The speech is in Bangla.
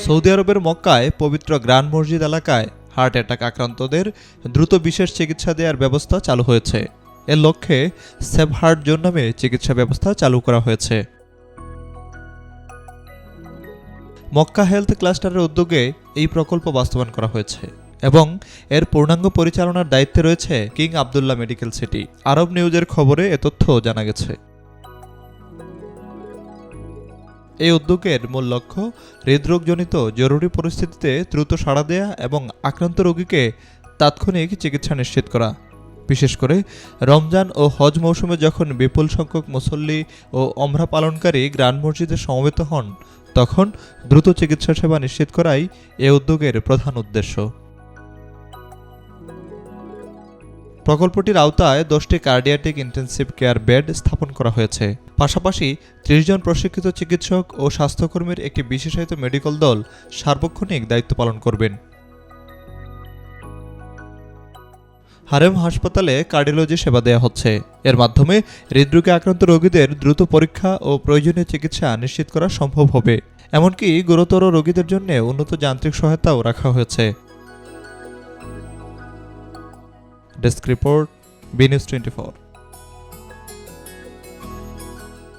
সৌদি আরবের মক্কায় পবিত্র গ্রান্ড মসজিদ এলাকায় হার্ট অ্যাটাক আক্রান্তদের দ্রুত বিশেষ চিকিৎসা দেওয়ার ব্যবস্থা চালু হয়েছে। এর লক্ষ্যে সেভ হার্ট জোন নামে চিকিৎসা ব্যবস্থা চালু করা হয়েছে। মক্কা হেলথ ক্লাস্টারের উদ্যোগে এই প্রকল্প বাস্তবায়ন করা হয়েছে এবং এর পূর্ণাঙ্গ পরিচালনার দায়িত্বে রয়েছে কিং আবদুল্লাহ মেডিকেল সিটি। আরব নিউজের খবরে এ তথ্য জানা গেছে। এই উদ্যোগের মূল লক্ষ্য হৃদরোগজনিত জরুরি পরিস্থিতিতে দ্রুত সাড়া দেয়া এবং আক্রান্ত রোগীকে তাৎক্ষণিক চিকিৎসা নিশ্চিত করা। বিশেষ করে রমজান ও হজ মৌসুমে যখন বিপুল সংখ্যক মুসল্লি ও ওমরা পালনকারী গ্রান্ড মসজিদে সমবেত হন, তখন দ্রুত চিকিৎসা সেবা নিশ্চিত করাই এ উদ্যোগের প্রধান উদ্দেশ্য। প্রকল্পটির আওতায় 10টি কার্ডিয়াটিক ইন্টেনসিভ কেয়ার বেড স্থাপন করা হয়েছে। পাশাপাশি 30 জন প্রশিক্ষিত চিকিৎসক ও স্বাস্থ্যকর্মীর একটি বিশেষায়িত মেডিকেল দল সার্বক্ষণিক দায়িত্ব পালন করবেন। হারেম হাসপাতালে কার্ডিওলজি সেবা দেওয়া হচ্ছে। এর মাধ্যমে হৃদরোগে আক্রান্ত রোগীদের দ্রুত পরীক্ষা ও প্রয়োজনীয় চিকিৎসা নিশ্চিত করা সম্ভব হবে। এমনকি গুরুতর রোগীদের জন্য উন্নত যান্ত্রিক সহায়তাও রাখা হয়েছে। Desk report, B news 24।